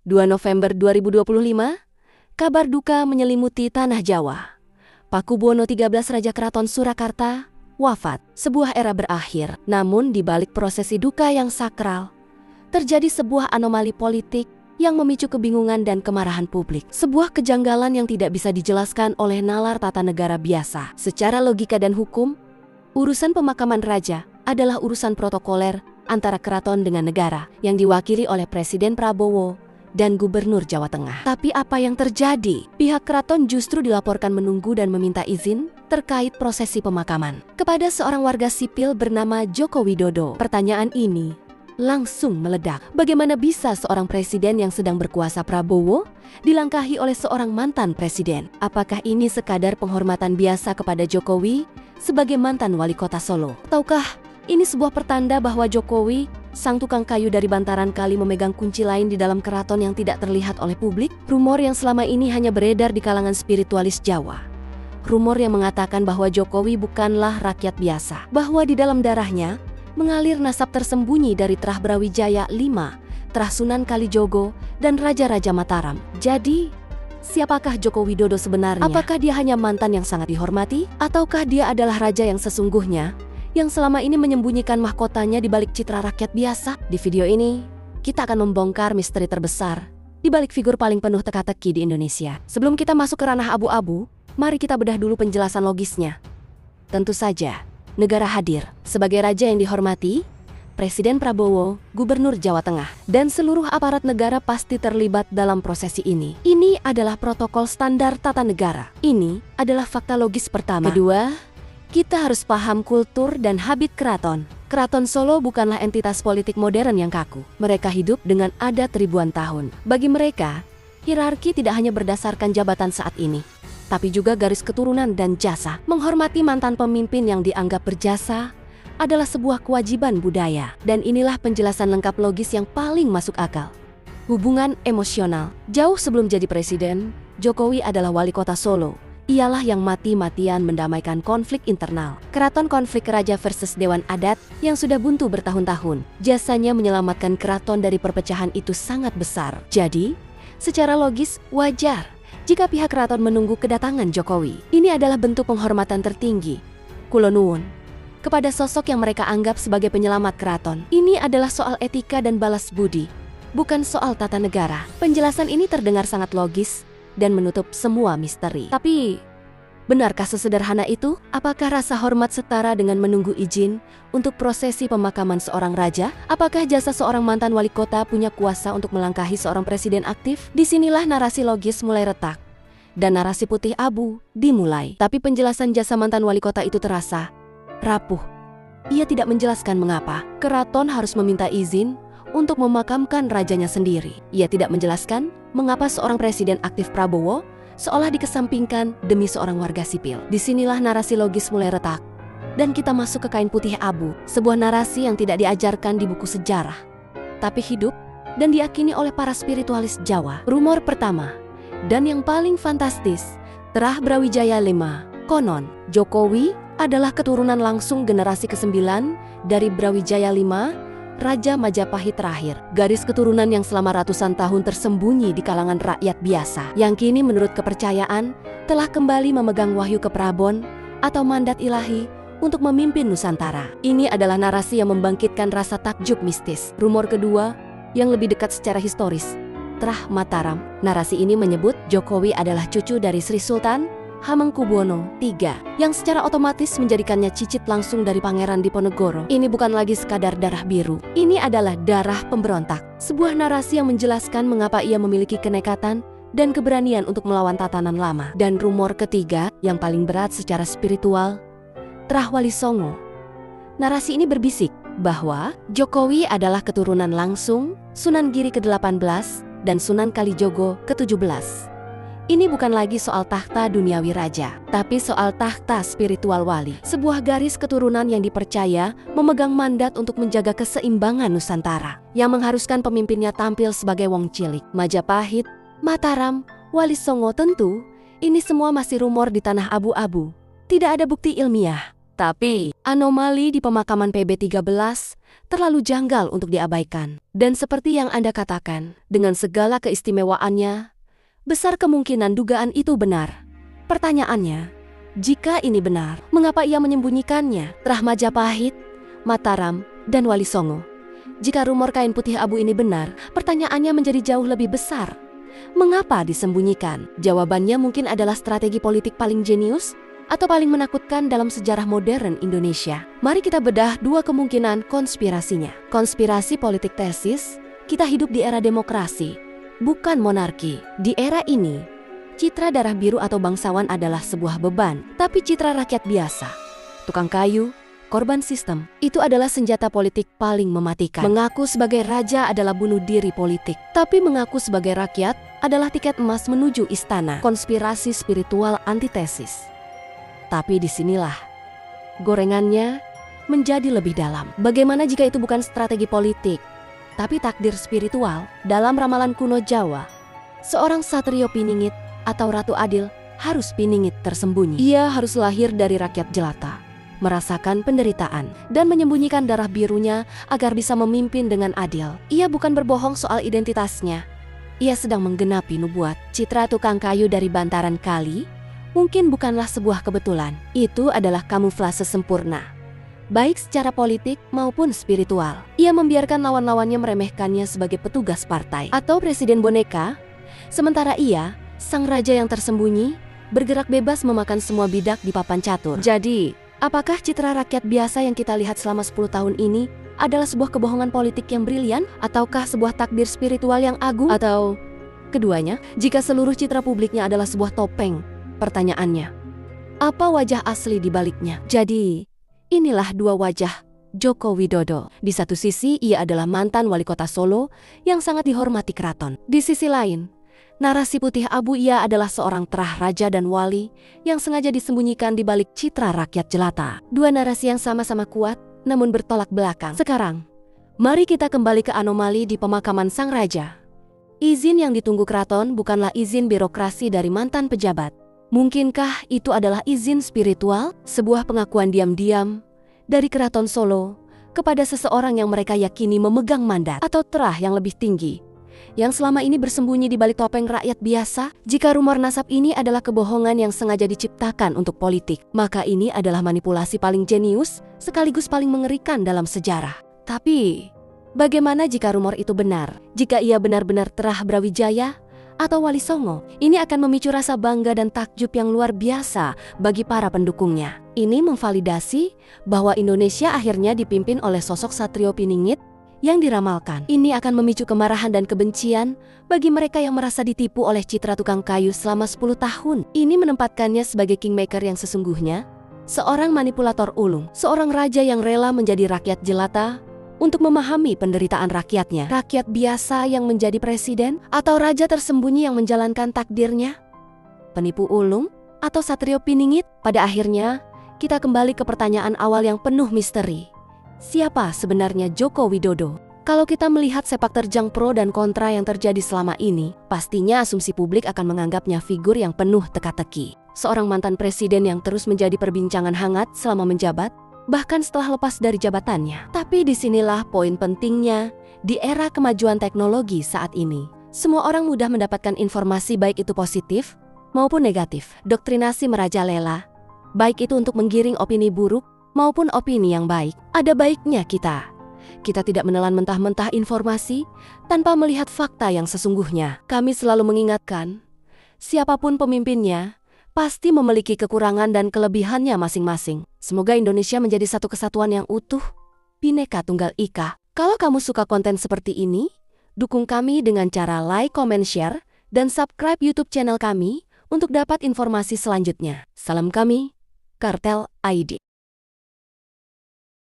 2 November 2025, kabar duka menyelimuti tanah Jawa. Pakubuwono XIII Raja Keraton Surakarta wafat. Sebuah era berakhir, namun di balik prosesi duka yang sakral, terjadi sebuah anomali politik yang memicu kebingungan dan kemarahan publik. Sebuah kejanggalan yang tidak bisa dijelaskan oleh nalar tata negara biasa. Secara logika dan hukum, urusan pemakaman raja adalah urusan protokoler antara keraton dengan negara yang diwakili oleh Presiden Prabowo dan Gubernur Jawa Tengah. Tapi apa yang terjadi? Pihak keraton justru dilaporkan menunggu dan meminta izin terkait prosesi pemakaman kepada seorang warga sipil bernama Joko Widodo. Pertanyaan ini langsung meledak. Bagaimana bisa seorang presiden yang sedang berkuasa Prabowo dilangkahi oleh seorang mantan presiden? Apakah ini sekadar penghormatan biasa kepada Jokowi sebagai mantan wali kota Solo? Ataukah ini sebuah pertanda bahwa Jokowi, sang tukang kayu dari bantaran kali, memegang kunci lain di dalam keraton yang tidak terlihat oleh publik? Rumor yang selama ini hanya beredar di kalangan spiritualis Jawa. Rumor yang mengatakan bahwa Jokowi bukanlah rakyat biasa, bahwa di dalam darahnya mengalir nasab tersembunyi dari Trah Brawijaya V, Trah Sunan Kalijogo, dan Raja-Raja Mataram. Jadi, siapakah Joko Widodo sebenarnya? Apakah dia hanya mantan yang sangat dihormati? Ataukah dia adalah raja yang sesungguhnya, yang selama ini menyembunyikan mahkotanya di balik citra rakyat biasa? Di video ini, kita akan membongkar misteri terbesar di balik figur paling penuh teka-teki di Indonesia. Sebelum kita masuk ke ranah abu-abu, mari kita bedah dulu penjelasan logisnya. Tentu saja, negara hadir sebagai raja yang dihormati, Presiden Prabowo, Gubernur Jawa Tengah, dan seluruh aparat negara pasti terlibat dalam prosesi ini. Ini adalah protokol standar tata negara. Ini adalah fakta logis pertama. Kedua, kita harus paham kultur dan habit keraton. Keraton Solo bukanlah entitas politik modern yang kaku. Mereka hidup dengan adat ribuan tahun. Bagi mereka, hierarki tidak hanya berdasarkan jabatan saat ini, tapi juga garis keturunan dan jasa. Menghormati mantan pemimpin yang dianggap berjasa adalah sebuah kewajiban budaya. Dan inilah penjelasan lengkap logis yang paling masuk akal. Hubungan emosional. Jauh sebelum jadi presiden, Jokowi adalah wali kota Solo. Ialah yang mati-matian mendamaikan konflik internal. Keraton konflik raja versus Dewan Adat yang sudah buntu bertahun-tahun. Jasanya menyelamatkan keraton dari perpecahan itu sangat besar. Jadi, secara logis wajar jika pihak keraton menunggu kedatangan Jokowi. Ini adalah bentuk penghormatan tertinggi, kula nuwun, kepada sosok yang mereka anggap sebagai penyelamat keraton. Ini adalah soal etika dan balas budi, bukan soal tata negara. Penjelasan ini terdengar sangat logis dan menutup semua misteri. Tapi, benarkah sesederhana itu? Apakah rasa hormat setara dengan menunggu izin untuk prosesi pemakaman seorang raja? Apakah jasa seorang mantan wali kota punya kuasa untuk melangkahi seorang presiden aktif? Disinilah narasi logis mulai retak, dan narasi putih abu dimulai. Tapi penjelasan jasa mantan wali kota itu terasa rapuh. Ia tidak menjelaskan mengapa keraton harus meminta izin untuk memakamkan rajanya sendiri. Ia tidak menjelaskan mengapa seorang presiden aktif Prabowo seolah dikesampingkan demi seorang warga sipil. Disinilah narasi logis mulai retak, dan kita masuk ke kain putih abu, sebuah narasi yang tidak diajarkan di buku sejarah, tapi hidup dan diyakini oleh para spiritualis Jawa. Rumor pertama, dan yang paling fantastis, Trah Brawijaya V. Konon, Jokowi adalah keturunan langsung generasi ke-9 dari Brawijaya V, Raja Majapahit terakhir. Garis keturunan yang selama ratusan tahun tersembunyi di kalangan rakyat biasa, yang kini menurut kepercayaan telah kembali memegang wahyu keprabon atau mandat ilahi untuk memimpin Nusantara. Ini adalah narasi yang membangkitkan rasa takjub mistis. Rumor kedua, yang lebih dekat secara historis, Trah Mataram. Narasi ini menyebut Jokowi adalah cucu dari Sri Sultan Hamengkubuwono III, yang secara otomatis menjadikannya cicit langsung dari Pangeran Diponegoro. Ini bukan lagi sekadar darah biru. Ini adalah darah pemberontak. Sebuah narasi yang menjelaskan mengapa ia memiliki kenekatan dan keberanian untuk melawan tatanan lama. Dan rumor ketiga, yang paling berat secara spiritual, Trah Wali Songo. Narasi ini berbisik bahwa Jokowi adalah keturunan langsung Sunan Giri ke-18 dan Sunan Kalijogo ke-17. Ini bukan lagi soal tahta duniawi raja, tapi soal tahta spiritual wali. Sebuah garis keturunan yang dipercaya memegang mandat untuk menjaga keseimbangan Nusantara, yang mengharuskan pemimpinnya tampil sebagai wong cilik. Majapahit, Mataram, Wali Songo, tentu ini semua masih rumor di tanah abu-abu. Tidak ada bukti ilmiah Tapi, anomali di pemakaman PB13 terlalu janggal untuk diabaikan. Dan seperti yang Anda katakan, dengan segala keistimewaannya, besar kemungkinan dugaan itu benar. Pertanyaannya, jika ini benar, mengapa ia menyembunyikannya? Terah Majapahit, Mataram, dan Wali Songo. Jika rumor kain putih abu ini benar, pertanyaannya menjadi jauh lebih besar. Mengapa disembunyikan? Jawabannya mungkin adalah strategi politik paling jenius atau paling menakutkan dalam sejarah modern Indonesia. Mari kita bedah dua kemungkinan konspirasinya. Konspirasi politik tesis, kita hidup di era demokrasi, bukan monarki. Di era ini, citra darah biru atau bangsawan adalah sebuah beban, tapi citra rakyat biasa, tukang kayu, korban sistem, itu adalah senjata politik paling mematikan. Mengaku sebagai raja adalah bunuh diri politik, tapi mengaku sebagai rakyat adalah tiket emas menuju istana. Konspirasi spiritual antitesis. Tapi disinilah gorengannya menjadi lebih dalam. Bagaimana jika itu bukan strategi politik, tapi takdir spiritual? Dalam ramalan kuno Jawa, seorang satrio piningit atau ratu adil harus piningit tersembunyi. Ia harus lahir dari rakyat jelata, merasakan penderitaan, dan menyembunyikan darah birunya agar bisa memimpin dengan adil. Ia bukan berbohong soal identitasnya. Ia sedang menggenapi nubuat. Citra tukang kayu dari bantaran kali mungkin bukanlah sebuah kebetulan. Itu adalah kamuflase sempurna, baik secara politik maupun spiritual. Ia membiarkan lawan-lawannya meremehkannya sebagai petugas partai atau presiden boneka, sementara ia, sang raja yang tersembunyi, bergerak bebas memakan semua bidak di papan catur. Jadi, apakah citra rakyat biasa yang kita lihat selama 10 tahun ini adalah sebuah kebohongan politik yang brilian? Ataukah sebuah takdir spiritual yang agung? Atau keduanya? Jika seluruh citra publiknya adalah sebuah topeng, pertanyaannya, apa wajah asli di baliknya? Jadi, inilah dua wajah Joko Widodo. Di satu sisi, ia adalah mantan wali kota Solo yang sangat dihormati keraton. Di sisi lain, narasi putih abu ia adalah seorang terah raja dan wali yang sengaja disembunyikan di balik citra rakyat jelata. Dua narasi yang sama-sama kuat, namun bertolak belakang. Sekarang, mari kita kembali ke anomali di pemakaman sang raja. Izin yang ditunggu keraton bukanlah izin birokrasi dari mantan pejabat. Mungkinkah itu adalah izin spiritual, sebuah pengakuan diam-diam dari keraton Solo kepada seseorang yang mereka yakini memegang mandat atau terah yang lebih tinggi, yang selama ini bersembunyi di balik topeng rakyat biasa? Jika rumor nasab ini adalah kebohongan yang sengaja diciptakan untuk politik, maka ini adalah manipulasi paling jenius sekaligus paling mengerikan dalam sejarah. Tapi, bagaimana jika rumor itu benar? Jika ia benar-benar terah Brawijaya atau Wali Songo, ini akan memicu rasa bangga dan takjub yang luar biasa bagi para pendukungnya. Ini memvalidasi bahwa Indonesia akhirnya dipimpin oleh sosok satrio piningit yang diramalkan. Ini akan memicu kemarahan dan kebencian bagi mereka yang merasa ditipu oleh citra tukang kayu selama 10 tahun. Ini menempatkannya sebagai kingmaker yang sesungguhnya, seorang manipulator ulung, seorang raja yang rela menjadi rakyat jelata untuk memahami penderitaan rakyatnya. Rakyat biasa yang menjadi presiden atau raja tersembunyi yang menjalankan takdirnya? Penipu ulung atau satrio piningit? Pada akhirnya, kita kembali ke pertanyaan awal yang penuh misteri. Siapa sebenarnya Joko Widodo? Kalau kita melihat sepak terjang pro dan kontra yang terjadi selama ini, pastinya asumsi publik akan menganggapnya figur yang penuh teka-teki. Seorang mantan presiden yang terus menjadi perbincangan hangat selama menjabat, bahkan setelah lepas dari jabatannya. Tapi disinilah poin pentingnya, di era kemajuan teknologi saat ini, semua orang mudah mendapatkan informasi baik itu positif maupun negatif. Doktrinasi merajalela, baik itu untuk menggiring opini buruk maupun opini yang baik. Ada baiknya kita tidak menelan mentah-mentah informasi tanpa melihat fakta yang sesungguhnya. Kami selalu mengingatkan, siapapun pemimpinnya pasti memiliki kekurangan dan kelebihannya masing-masing. Semoga Indonesia menjadi satu kesatuan yang utuh, Bhinneka Tunggal Ika. Kalau kamu suka konten seperti ini, dukung kami dengan cara like, comment, share, dan subscribe YouTube channel kami untuk dapat informasi selanjutnya. Salam kami, Kartel ID.